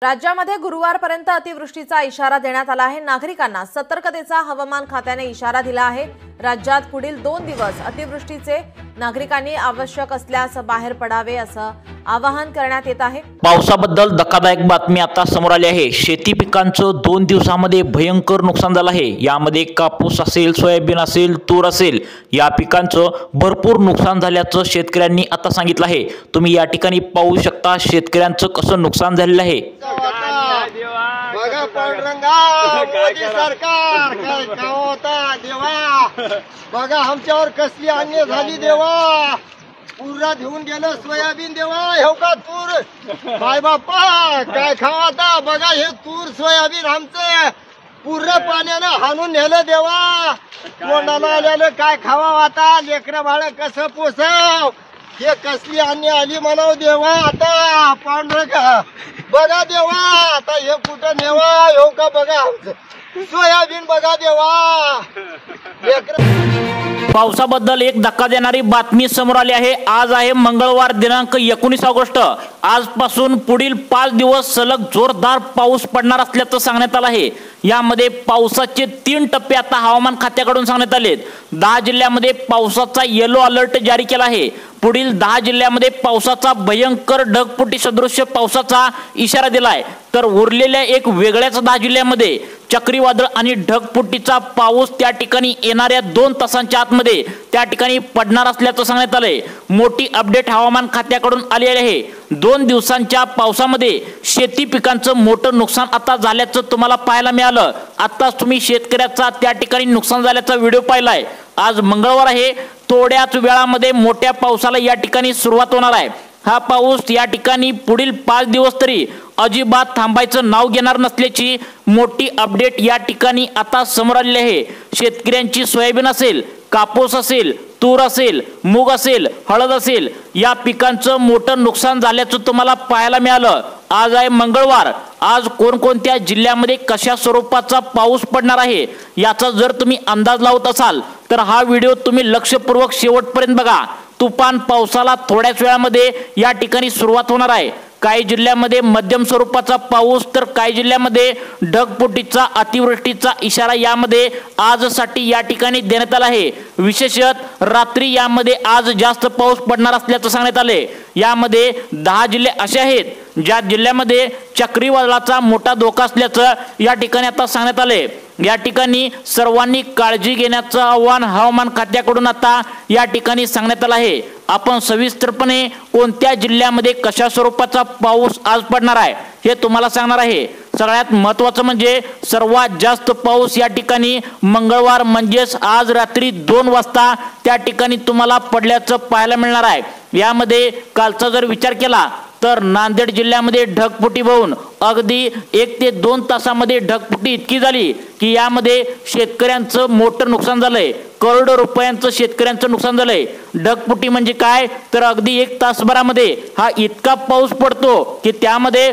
राज्यामध्ये गुरुवारपर्यंत अतिवृष्टीचा इशारा देण्यात आला आहे। नागरिकांना सतर्कतेचा हवामान खात्याने इशारा दिला आहे। राज्यात पुढील 2 दिवस अतिवृष्टीचे नागरिकांनी आवश्यक असल्यास बाहेर पडावे असं आवाहन करण्यात येत आहे। पावसाबद्दल धक्कादायक बातमी आता समोर आली आहे। शेती पिकांचं 2 दिवसांमध्ये भयंकर नुकसान झालं आहे। यामध्ये कापूस असेल, सोयाबीन असेल, तूर असेल, या पिकांचं भरपूर नुकसान झाल्याचं शेतकऱ्यांनी आता सांगितलं आहे। तुम्ही या ठिकाणी पाहू शकता शेतकऱ्यांचं कसं नुकसान झालेलं आहे। बघा पांडुरंगा, मोदी सरकार काय काम होता देवा। बघा आमच्यावर कसली अन्याय झाली देवा। पूर्ण घेऊन गेलं सोयाबीन देवा, हो का तूर बाय बाप्पा काय खावा आता। बघा हे तूर सोयाबीन आमचं पूर्ण पाण्यानं हाणून नेलं देवा। तोंडाला आल्यानं काय खावा आता, लेकरं बाळ कसं पोसाव। हे कसली अन्याय आली म्हणाव देवा। आता पांडुरंगा बघा देवा, आता हे कुठं नेवा, हो का बघा सोयाबीन बघा देवा। पावसाबद्दल एक धक्का देणारी बातमी समोर आली आहे। आज आहे मंगळवार दिनांक 19 ऑगस्ट। आजपासून पुढील 5 दिवस सलग जोरदार पाऊस पडणार असल्याचं सांगण्यात आलं आहे। यामध्ये पावसाचे 3 टप्पे आता हवामान खात्याकडून सांगण्यात आलेत। 10 जिल्ह्यामध्ये पावसाचा येलो अलर्ट जारी केला आहे। पुढील 10 जिल्ह्यामध्ये पावसाचा भयंकर ढगफुटी सदृश्य पावसाचा इशारा दिलाय, तर उरलेल्या एक वेगळ्याच 10 जिल्ह्यामध्ये चक्रीवादळ आणि ढगफुटीचा पाऊस त्या ठिकाणी येणाऱ्या 2 तासांच्या आतमध्ये त्या ठिकाणी पडणार असल्याचं सांगण्यात आलंय। मोठी अपडेट हवामान खात्याकडून आलेली आहे। 2 दिवसांच्या पावसामध्ये शेती पिकांचं मोठं नुकसान आता झाल्याचं तुम्हाला पाहायला मिळालं। आताच तुम्ही शेतकऱ्याचा त्या ठिकाणी नुकसान झाल्याचा व्हिडिओ पाहिलाय। आज मंगळवार आहे, थोड्याच वेळामध्ये मोठ्या पावसाला या ठिकाणी सुरुवात होणार आहे। हा पाऊस या ठिकाणी पुढील 5 दिवस तरी अजिबात थांबायचं नाव घेणार नसल्याची मोठी अपडेट या ठिकाणी आता समोर आलेली आहे। शेतकऱ्यांची सोयाबीन असेल, कापूस असेल, तूर असेल, मूग असेल, हळद असेल, या पिकांचं मोठं नुकसान झाल्याचं तुम्हाला पाहायला मिळालं। आज आहे मंगळवार। आज कोणकोणत्या जिल्ह्यामध्ये कशा स्वरूपाचा पाऊस पडणार आहे याचा जर तुम्ही अंदाज लावत असाल तर हा व्हिडिओ तुम्ही लक्षपूर्वक शेवटपर्यंत बघा। तुफान पावसाला थोड्याच वेळामध्ये या ठिकाणी सुरुवात होणार आहे। काही जिल्ह्यामध्ये मध्यम स्वरूपाचा पाऊस, तर काही जिल्ह्यामध्ये ढगफुटीचा अतिवृष्टीचा इशारा यामध्ये आजसाठी या ठिकाणी देण्यात आला आहे। विशेषतः रात्री यामध्ये आज जास्त पाऊस पडणार असल्याचं सांगण्यात आले। यामध्ये 10 जिल्हे असे आहेत ज्या जिल्ह्यामध्ये चक्रीवादळाचा मोठा धोका असल्याचं या ठिकाणी आता सांगण्यात आले। या ठिकाणी सर्वांनी काळजी घेण्याचं आवाहन हवामान खात्याकडून आता या ठिकाणी सांगण्यात आलं आहे। आपण सविस्तरपणे कोणत्या जिल्ह्यामध्ये कशा स्वरूपाचा पाऊस आज पडणार आहे हे तुम्हाला सांगणार आहे। सगळ्यात महत्त्वाचं म्हणजे सर्वात जास्त पाऊस या ठिकाणी मंगळवार म्हणजेच आज रात्री 2 वाजता त्या ठिकाणी तुम्हाला पडल्याचं पाहायला मिळणार आहे। यामध्ये कालचा जर विचार केला तर नांदेड जिल्ह्यामध्ये ढगफुटी होऊन अगदी 1 ते 2 तासामध्ये ढगफुटी इतकी झाली की यामध्ये शेतकऱ्यांचं मोठं नुकसान झालंय। करोडो रुपयांचं शेतकऱ्यांचं नुकसान झालंय। ढगफुटी म्हणजे काय, तर अगदी 1 तासभरामध्ये हा इतका पाऊस पडतो की त्यामध्ये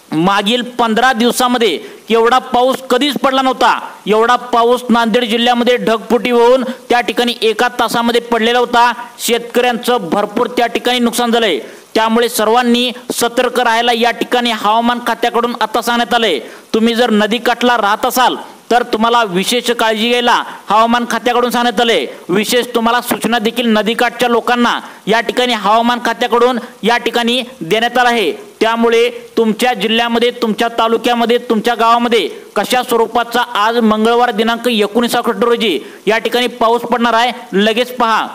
मागील 15 दिवसामध्ये एवढा पाऊस कधीच पडला नव्हता। एवढा पाऊस नांदेड जिल्ह्यामध्ये ढगफुटी होऊन त्या ठिकाणी 1 तासामध्ये पडलेला होता। शेतकऱ्यांचं भरपूर त्या ठिकाणी नुकसान झालंय। त्यामुळे सर्वांनी सतर्क राहायला या ठिकाणी हवामान खात्याकडून आता सांगण्यात आले। तुम्ही जर नदीकाठला राहत असाल तर तुम्हाला विशेष काळजी घ्यायला हवामान खात्याकडून सांगण्यात आले। विशेष तुम्हाला सूचना देखील नदीकाठच्या लोकांना या ठिकाणी हवामान खात्याकडून या ठिकाणी देण्यात आला आहे। त्यामुळे तुमच्या जिल्ह्यामध्ये, तुमच्या तालुक्यामध्ये, तुमच्या गावामध्ये कशा स्वरूपाचा आज मंगळवार दिनांक 19 ऑगस्ट रोजी या ठिकाणी पाऊस पडणार आहे लगेच पहा।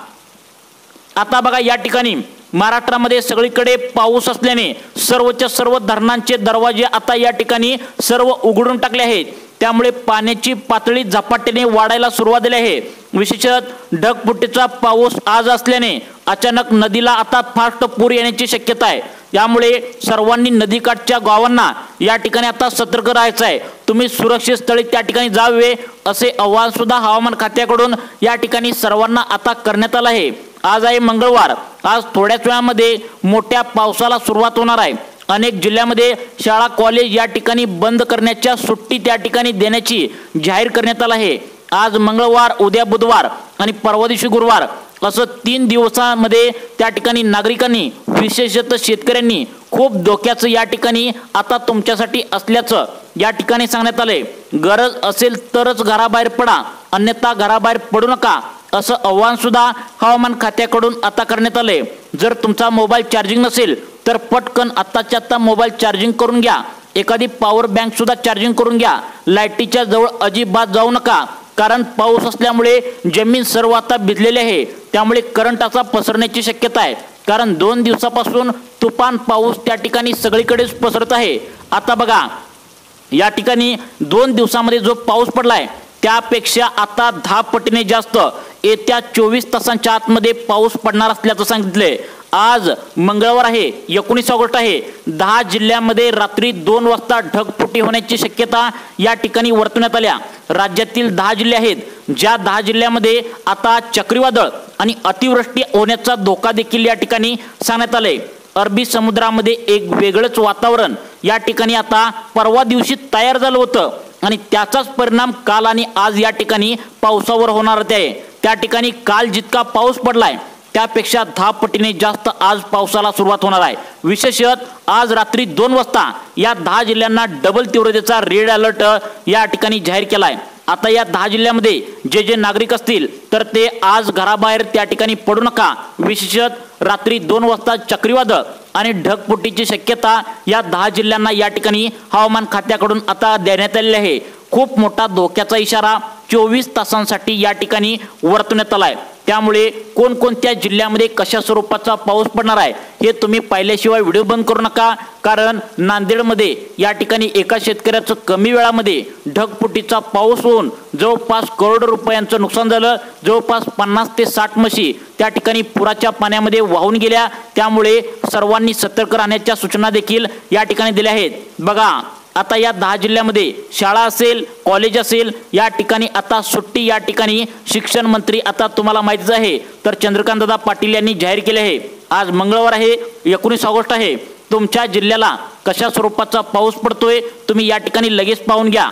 आता बघा, या ठिकाणी महाराष्ट्रामध्ये सगळीकडे पाऊस असल्याने सर्वच्या सर्व धरणांचे दरवाजे आता या ठिकाणी सर्व उघडून टाकले आहेत। त्यामुळे पाण्याची पातळी झपाट्याने वाढायला सुरुवात झाली आहे। विशेषतः ढगफुटीचा पाऊस आज असल्याने अचानक नदीला आता फास्ट पूर येण्याची शक्यता आहे। यामुळे सर्वांनी नदीकाठच्या गावांना या ठिकाणी आता सतर्क राहायचं आहे। तुम्ही सुरक्षित स्थळी त्या ठिकाणी जावे असे आवाहन सुद्धा हवामान खात्याकडून या ठिकाणी सर्वांना आता करण्यात आलं आहे। आज आहे मंगळवार। आज थोड्याच वेळामध्ये मोठ्या पावसाला सुरुवात होणार आहे। अनेक जिल्ह्यामध्ये शाळा कॉलेज या ठिकाणी बंद करण्याच्या सुट्टी त्या ठिकाणी देण्याची जाहीर करण्यात आलं आहे। आज मंगळवार, उद्या बुधवार आणि परवा दिवशी गुरुवार असं 3 दिवसांमध्ये त्या ठिकाणी नागरिकांनी विशेषतः शेतकऱ्यांनी खूप धोक्याचं या ठिकाणी आता तुमच्यासाठी असल्याचं या ठिकाणी सांगण्यात आलंय। गरज असेल तरच घराबाहेर पडा, अन्यथा घराबाहेर पडू नका असं आवाहन सुद्धा हवामान खात्याकडून आता करण्यात आलंय। जर तुमचा मोबाईल चार्जिंग नसेल तर पटकन आत्ताच्या आत्ता मोबाईल चार्जिंग करून घ्या, एखादी पॉवर बँक सुद्धा चार्जिंग करून घ्या। लाईटीच्या जवळ अजिबात जाऊ नका, कारण पाऊस असल्यामुळे जमीन सर्व आता भिजलेली आहे, त्यामुळे करंट असा पसरण्याची शक्यता आहे। कारण 2 दिवसापासून तुफान पाऊस त्या ठिकाणी सगळीकडेच पसरत आहे। आता बघा, या ठिकाणी 2 दिवसामध्ये जो पाऊस पडलाय त्यापेक्षा आता 10 पटीने जास्त येत्या 24 तासांच्या आतमध्ये पाऊस पडणार असल्याचं सांगितलंय। आज मंगळवार आहे, 19 ऑगस्ट आहे। 10 जिल्ह्यांमध्ये रात्री 2 वाजता ढगफुटी होण्याची शक्यता या ठिकाणी वर्तवण्यात आल्या। राज्यातील 10 जिल्हे आहेत, ज्या 10 जिल्ह्यामध्ये आता चक्रीवादळ आणि अतिवृष्टी होण्याचा धोका देखील या ठिकाणी सांगण्यात आलंय। अरबी समुद्रामध्ये एक वेगळंच वातावरण या ठिकाणी आता परवा दिवशी तयार झालं होतं आणि त्याचाच परिणाम काल आणि आज या ठिकाणी पावसावर होणार आहे। त्या ठिकाणी काल जितका पाऊस पडलाय त्यापेक्षा 10 पटीने जास्त आज पावसाला सुरुवात होणार आहे। विशेषतः आज रात्री 2 वाजता या 10 जिल्ह्यांना डबल तीव्रतेचा रेड अलर्ट या ठिकाणी जाहीर केलाय। आता या 10 जिल्ह्यामध्ये जे नागरिक असतील तर ते आज घराबाहेर त्या ठिकाणी पडू नका। विशेषतः रात्री 2 वाजता चक्रीवादळ आणि ढगफुटीची शक्यता या 10 जिल्ह्यांना या ठिकाणी हवामान खात्याकडून आता देण्यात आलेली आहे। खूप मोठा धोक्याचा इशारा 24 तासांसाठी या ठिकाणी वर्तवण्यात आलाय। त्यामुळे कोणकोणत्या जिल्ह्यामध्ये कशा स्वरूपाचा पाऊस पडणार आहे हे तुम्ही पाहिल्याशिवाय व्हिडिओ बंद करू नका, कारण नांदेडमध्ये या ठिकाणी एका शेतकऱ्याचं कमी वेळामध्ये ढगफुटीचा पाऊस होऊन जवळपास करोडो रुपयांचं नुकसान झालं। जवळपास 50 ते 60 म्हशी त्या ठिकाणी पुराच्या पाण्यामध्ये वाहून गेल्या। त्यामुळे सर्वांनी सतर्क राहण्याच्या सूचना देखील या ठिकाणी दिल्या आहेत। बघा, आता या 10 जिल्ह्यामध्ये शाळा असेल, कॉलेज असेल, या ठिकाणी आता सुट्टी या ठिकाणी शिक्षण मंत्री आता तुम्हाला माहितीच आहे तर चंद्रकांतदादा पाटील यांनी जाहीर केले आहे। आज मंगळवार आहे, 19 ऑगस्ट आहे। तुमच्या जिल्ह्याला कशा स्वरूपाचा पाऊस पडतोय तुम्ही या ठिकाणी लगेच पाहून घ्या।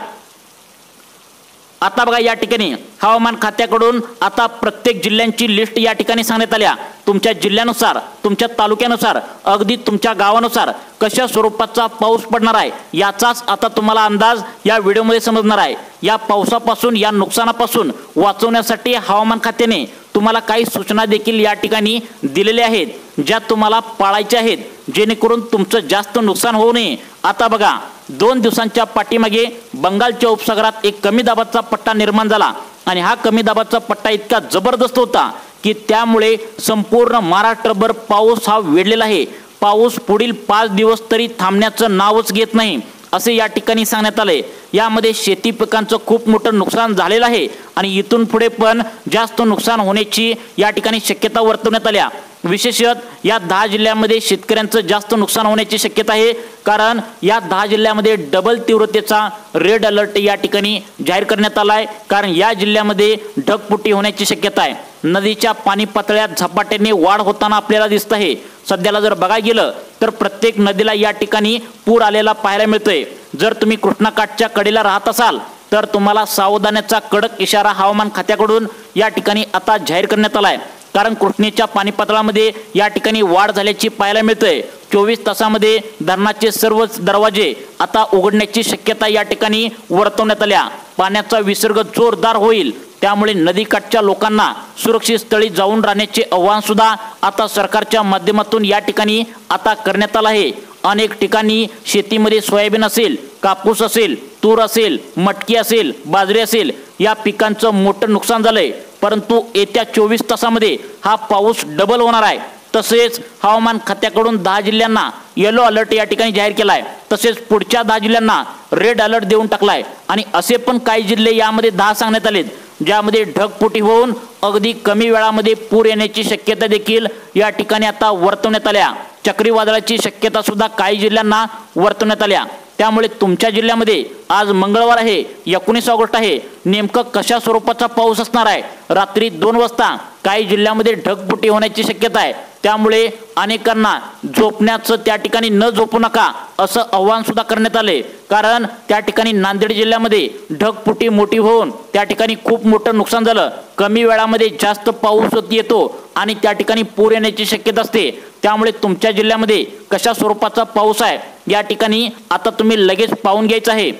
आता बघा, या ठिकाणी हवामान खात्याकडून आता प्रत्येक जिल्ह्यांची लिस्ट या ठिकाणी सांगण्यात आल्या। तुमच्या जिल्ह्यानुसार, तुमच्या तालुक्यानुसार, अगदी तुमच्या गावानुसार कशा स्वरूपाचा पाऊस पडणार आहे याचाच आता तुम्हाला अंदाज या व्हिडिओमध्ये समजणार आहे। या पावसापासून, या नुकसानापासून वाचवण्यासाठी हवामान खात्याने तुम्हाला काही सूचना देखील या ठिकाणी दिलेल्या आहेत, ज्या तुम्हाला पाळायच्या आहेत जेणेकरून तुमचं जास्त नुकसान होऊ नये। आता बघा, 2 दिवसांच्या पाठीमागे बंगालच्या उपसागरात एक कमी दाबाचा पट्टा निर्माण झाला आणि हा कमी दाबाचा पट्टा इतका जबरदस्त होता की त्यामुळे संपूर्ण महाराष्ट्रभर पाऊस हा वेढलेला आहे। पाऊस पुढील 5 दिवस तरी थांबण्याचं नावच घेत नाही असे या ठिकाणी सांगण्यात आले। यामध्ये शेती पिकांचं खूप मोठं नुकसान झालेलं आहे आणि इथून पुढे पण जास्त नुकसान होण्याची या ठिकाणी शक्यता वर्तवण्यात आल्या। विशेषतः या 10 जिल्ह्यांमध्ये शेतकऱ्यांचं जास्त नुकसान होण्याची शक्यता आहे, कारण या 10 जिल्ह्यामध्ये डबल तीव्रतेचा रेड अलर्ट या ठिकाणी जाहीर करण्यात आलाय। कारण या जिल्ह्यामध्ये ढगफुटी होण्याची शक्यता आहे। नदीच्या पाणी पातळ्यात झपाट्याने वाढ होताना आपल्याला दिसत आहे। सध्याला जर बघायला गेलं तर प्रत्येक नदीला या ठिकाणी पूर आलेला पाहायला मिळतोय। जर तुम्ही कृष्णाकाठच्या कडेला राहत असाल तर तुम्हाला सावधानाचा कडक इशारा हवामान खात्याकडून या ठिकाणी आता जाहीर करण्यात आलाय, कारण कृष्णेच्या पाणी पातळीमध्ये या ठिकाणी वाढ झाल्याची पाहायला मिळते। 24 तासामध्ये धरणाचे सर्वच दरवाजे आता उघडण्याची शक्यता या ठिकाणी वर्तवण्यात आल्या। पाण्याचा विसर्ग जोरदार होईल, त्यामुळे नदीकाठच्या लोकांना सुरक्षित स्थळी जाऊन राहण्याचे आवाहन सुद्धा आता सरकारच्या माध्यमातून या ठिकाणी आता करण्यात आलं आहे। अनेक ठिकाणी शेतीमध्ये सोयाबीन असेल, कापूस असेल, तूर असेल, मटकी असेल, बाजरी असेल, या पिकांचं मोठं नुकसान झालंय। परंतु येत्या 24 तासामध्ये हा पाऊस डबल होणार आहे। तसेच हवामान खात्याकडून 10 जिल्ह्यांना येलो अलर्ट या ठिकाणी जाहीर केलाय, तसेच पुढच्या 10 जिल्ह्यांना रेड अलर्ट देऊन टाकलाय। आणि असे पण काही जिल्हे यामध्ये 10 सांगण्यात आलेत ज्यामध्ये ढगफुटी होऊन अगदी कमी वेळामध्ये पूर येण्याची शक्यता देखील या ठिकाणी आता वर्तवण्यात आल्या। चक्रीवादळाची शक्यता सुद्धा काही जिल्ह्यांना वर्तवण्यात आल्या। त्यामुळे तुमच्या जिल्ह्यामध्ये आज मंगळवार आहे, 19 ऑगस्ट आहे, नेमकं कशा स्वरूपाचा पाऊस असणार आहे। रात्री 2 वाजता काही जिल्ह्यामध्ये ढगफुटी होण्याची शक्यता आहे, त्यामुळे अनेकांना झोपण्याचं त्या ठिकाणी न झोपू नका असं आवाहन सुद्धा करण्यात आले। कारण त्या ठिकाणी नांदेड जिल्ह्यामध्ये ढगफुटी मोठी होऊन त्या ठिकाणी खूप मोठं नुकसान झालं। कमी वेळामध्ये जास्त पाऊस येतो आणि त्या ठिकाणी पूर येण्याची शक्यता असते। त्यामुळे तुमच्या जिल्ह्यामध्ये कशा स्वरूपाचा पाऊस आहे या ठिकाणी आता तुम्ही लगेच पाहून घ्यायचं आहे।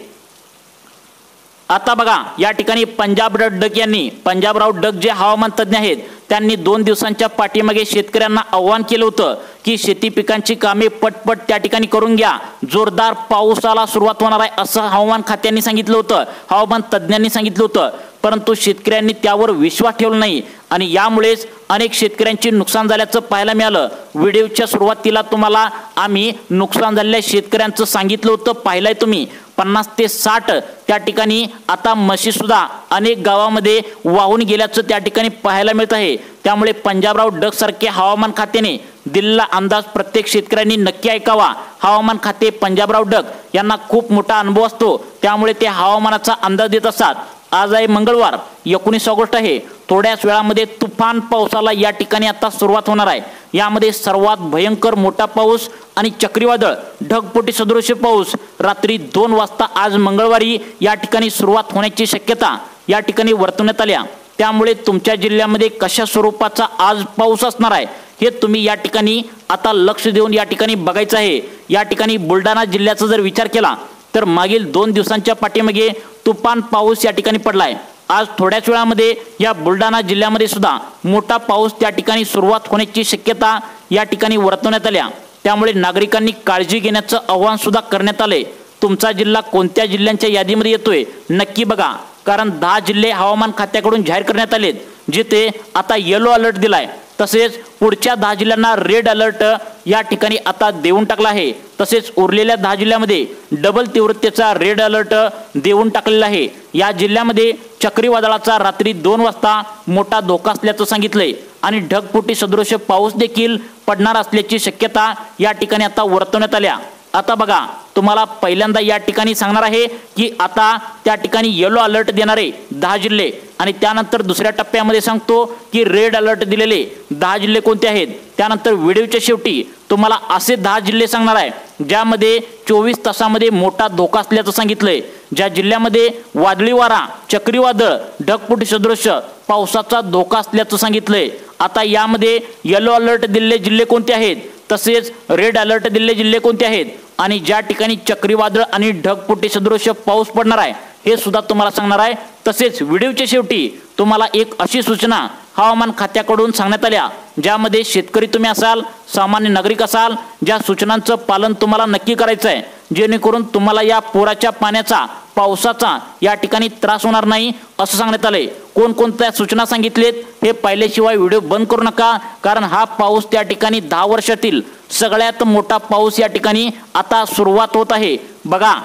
आता बघा या ठिकाणी पंजाबराव डग जे हवामान तज्ञ आहेत त्यांनी 2 दिवसांच्या पाठीमागे शेतकऱ्यांना आवाहन केलं होतं की शेती पिकांची कामे पटपट त्या ठिकाणी करून घ्या, जोरदार पावसाला सुरुवात होणार आहे असं हवामान खात्याने सांगितलं होतं, हवामान तज्ञांनी सांगितलं होतं। परंतु शेतकऱ्यांनी त्यावर विश्वास ठेवला नाही आणि यामुळेच अनेक शेतकऱ्यांचे नुकसान झाल्याचं पाहायला मिळालं। व्हिडिओच्या सुरुवातीला तुम्हाला आम्ही नुकसान झालेल्या शेतकऱ्यांचं सांगितलं होतं, पाहिलंय तुम्ही 50 ते 60 त्या ठिकाणी आता म्हशी सुद्धा अनेक गावामध्ये वाहून गेल्याचं त्या ठिकाणी पाहायला मिळत आहे। त्यामुळे पंजाबराव डग सारखे हवामान खात्याने दिलेला अंदाज प्रत्येक शेतकऱ्यांनी नक्की ऐकावा। हवामान खाते पंजाबराव डग यांना खूप मोठा अनुभव असतो, त्यामुळे ते हवामानाचा अंदाज देत असतात। आज आहे मंगळवार 19 ऑगस्ट आहे। थोड्याच वेळामध्ये तुफान पावसाला या ठिकाणी आता सुरुवात होणार आहे। यामध्ये सर्वात भयंकर मोठा पाऊस आणि चक्रीवादळ ढगफुटी सदृश पाऊस रात्री 2 वाजता आज मंगळवारी या ठिकाणी सुरुवात होण्याची शक्यता या ठिकाणी वर्तवण्यात आल्या। त्यामुळे तुमच्या जिल्ह्यामध्ये कशा स्वरूपाचा आज पाऊस असणार आहे हे तुम्ही या ठिकाणी आता लक्ष देऊन या ठिकाणी बघायचं आहे। या ठिकाणी बुलढाणा जिल्ह्याचा जर विचार केला तर मागील 2 दिवसांच्या पाठीमागे तुफान पाऊस या ठिकाणी पडलाय। आज थोड्याच वेळामध्ये या बुलढाणा जिल्ह्यामध्ये सुद्धा मोठा पाऊस त्या ठिकाणी सुरुवात होण्याची शक्यता या ठिकाणी वर्तवण्यात आल्या। त्यामुळे नागरिकांनी काळजी घेण्याचं आवाहन सुद्धा करण्यात आले। तुमचा जिल्हा कोणत्या जिल्ह्यांच्या यादीमध्ये येतोय नक्की बघा, कारण 10 जिल्हे हवामान खात्याकडून जाहीर करण्यात आलेत जिथे आता येलो अलर्ट दिलाय। तसेच पुढच्या 10 जिल्ह्यांना रेड अलर्ट या ठिकाणी आता देऊन टाकला आहे। तसेच उरलेल्या 10 जिल्ह्यामध्ये डबल तीव्रतेचा रेड अलर्ट देऊन टाकलेला आहे। या जिल्ह्यामध्ये चक्रीवादळाचा रात्री 2 वाजता मोठा धोका असल्याचं सांगितलंय आणि ढगफुटी सदृश पाऊस देखील पडणार असल्याची शक्यता या ठिकाणी आता वर्तवण्यात आल्या। आता बघा तुम्हाला पहिल्यांदा या ठिकाणी सांगणार आहे की आता त्या ठिकाणी येलो अलर्ट देणारे 10 जिल्हे आणि त्यानंतर दुसऱ्या टप्प्यामध्ये सांगतो की रेड अलर्ट दिलेले 10 जिल्हे कोणते आहेत। त्यानंतर व्हिडिओच्या शेवटी तुम्हाला असे 10 जिल्हे सांगणार आहे ज्यामध्ये 24 तासामध्ये मोठा धोका असल्याचं सांगितलंय। ज्या जिल्ह्यामध्ये वादळी वारा, चक्रीवादळ, ढगफुटी सदृश पावसाचा धोका असल्याचं सांगितलंय। आता यामध्ये येलो अलर्ट दिलेले जिल्हे कोणते आहेत, तसेच रेड अलर्ट दिलेले जिल्हे कोणते आहेत आणि ज्या ठिकाणी चक्रीवादळ आणि ढगफुटी सदृश पाऊस पडणार आहे हे सुद्धा तुम्हाला सांगणार आहे। तसेच व्हिडिओच्या शेवटी तुम्हाला एक अशी सूचना हवामान खात्याकडून सांगण्यात आल्या ज्यामध्ये शेतकरी तुम्ही असाल, सामान्य नागरिक असाल, ज्या सूचनांचं पालन तुम्हाला नक्की करायचं आहे जेणेकरून तुम्हाला या पुराच्या पाण्याचा, पावसाचा या ठिकाणी त्रास होणार नाही असं सांगण्यात आले। कोणकोणत्या सूचना सांगितलेत हे पाहिल्याशिवाय व्हिडिओ बंद करू नका, कारण हा पाऊस त्या ठिकाणी 10 वर्षातील सगळ्यात मोठा पाऊस या ठिकाणी आता सुरुवात होत आहे। बघा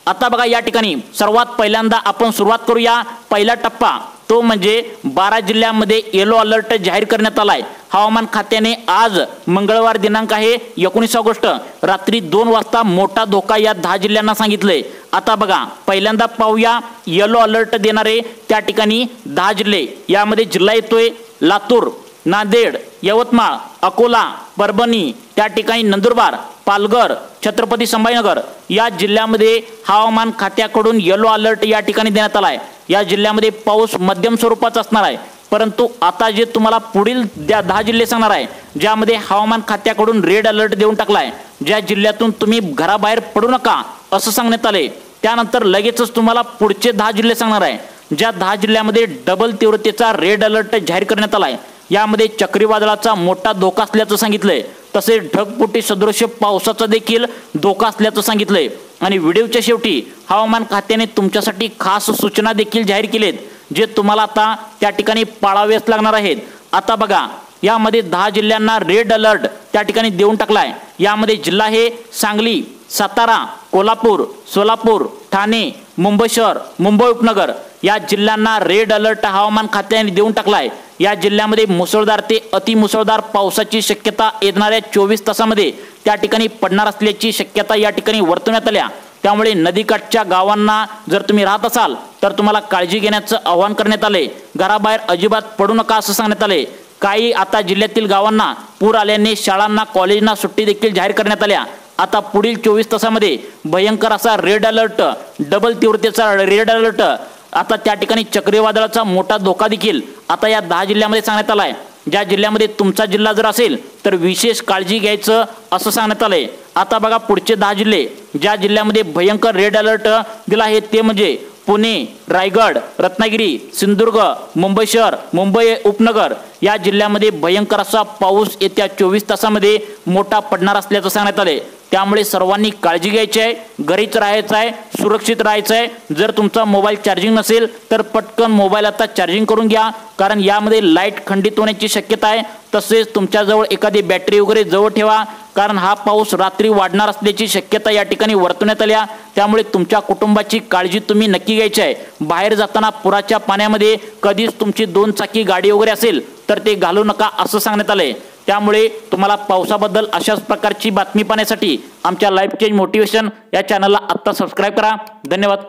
आता बघा या ठिकाणी सर्वात पहिल्यांदा आपण सुरुवात करूया। पहिला टप्पा तो म्हणजे 12 जिल्ह्यांमध्ये येलो अलर्ट जाहीर करण्यात आलाय। हवामान खात्याने आज मंगळवार दिनांक आहे 19 ऑगस्ट रात्री 2 वाजता मोठा धोका या 10 जिल्ह्यांना सांगितलंय। आता बघा पहिल्यांदा पाहूया येलो अलर्ट देणारे त्या ठिकाणी 10 जिल्हे। यामध्ये जिल्हा येतोय लातूर, नांदेड, यवतमाळ, अकोला, परभणी, त्या ठिकाणी नंदुरबार, पालघर, छत्रपती संभाजीनगर या जिल्ह्यामध्ये हवामान खात्याकडून येलो अलर्ट या ठिकाणी देण्यात आलाय। या जिल्ह्यामध्ये पाऊस मध्यम स्वरूपाचा असणार आहे। परंतु आता जे तुम्हाला पुढील 10 जिल्हे सांगणार आहे ज्यामध्ये हवामान खात्याकडून रेड अलर्ट देऊन टाकलाय, ज्या जिल्ह्यातून तुम्ही घराबाहेर पडू नका असं सांगण्यात आले। त्यानंतर लगेचच तुम्हाला पुढचे 10 जिल्हे सांगणार आहे ज्या 10 जिल्ह्यामध्ये डबल तीव्रतेचा रेड अलर्ट जाहीर करण्यात आलाय। यामध्ये चक्रीवादळाचा मोठा धोका असल्याचं सांगितलंय, तसेच ढगफुटी सदृश पावसाचा देखील धोका असल्याचं सांगितलंय। आणि व्हिडिओच्या शेवटी हवामान खात्याने तुमच्यासाठी खास सूचना देखील जाहीर केलेत जे तुम्हाला आता त्या ठिकाणी पाळावेच लागणार आहेत। आता बघा यामध्ये 10 जिल्ह्यांना रेड अलर्ट त्या ठिकाणी देऊन टाकलाय। यामध्ये जिल्हा हे सांगली, सातारा, कोल्हापूर, सोलापूर, ठाणे, मुंबई शहर, मुंबई उपनगर या जिल्ह्यांना रेड अलर्ट हवामान खात्याने देऊन टाकलाय। या जिल्ह्यामध्ये मुसळधार ते अतिमुसळधार पावसाची शक्यता येणाऱ्या 24 तासामध्ये त्या ठिकाणी पडणार असल्याची शक्यता या ठिकाणी वर्तवण्यात आल्या। त्यामुळे नदीकाठच्या गावांना जर तुम्ही राहत असाल तर तुम्हाला काळजी घेण्याचं आवाहन करण्यात आले। घराबाहेर अजिबात पडू नका असं सांगण्यात आले। काही आता जिल्ह्यातील गावांना पूर आल्याने शाळांना कॉलेजना सुट्टी देखील जाहीर करण्यात आल्या। आता पुढील 24 तासामध्ये भयंकर असा रेड अलर्ट, डबल तीव्रतेचा रेड अलर्ट, आता त्या ठिकाणी चक्रीवादळाचा मोठा धोका देखील आता या 10 जिल्ह्यामध्ये सांगण्यात आलाय। ज्या जिल्ह्यामध्ये तुमचा जिल्हा जर असेल तर विशेष काळजी घ्यायचं असं सांगण्यात आलंय। आता बघा पुढचे 10 जिल्हे ज्या जिल्ह्यामध्ये भयंकर रेड अलर्ट दिला आहे ते म्हणजे पुणे, रायगड, रत्नागिरी, सिंधुदुर्ग, मुंबई शहर, मुंबई उपनगर या जिल्ह्यामध्ये भयंकर असा पाऊस येत्या 24 तासामध्ये मोठा पडणार असल्याचं सांगण्यात आले। त्यामुळे सर्वांनी काळजी घ्यायची आहे, घरीच राहायचं आहे, सुरक्षित राहायचं आहे। जर तुमचा मोबाईल चार्जिंग नसेल तर पटकन मोबाईल आता चार्जिंग करून घ्या, कारण यामध्ये लाईट खंडित होण्याची शक्यता आहे। तसेच तुमच्याजवळ एखादी बॅटरी वगैरे जवळ ठेवा, कारण हा पाऊस रात्री वाढणार असल्याची शक्यता या ठिकाणी वर्तवण्यात आली। त्यामुळे तुमच्या कुटुंबाची काळजी तुम्ही नक्की घ्यायची आहे। बाहेर जाताना पुराच्या पाण्यामध्ये कधीच तुमची 2 चाकी गाडी वगैरे असेल तर ते घालू नका असं सांगण्यात आलंय। त्यामुळे तुम्हाला पावसाबद्दल अशाच प्रकारची बातमी पाहण्यासाठी आमच्या लाईफ चेंज मोटिवेशन या चॅनलला आत्ता सबस्क्राईब करा। धन्यवाद।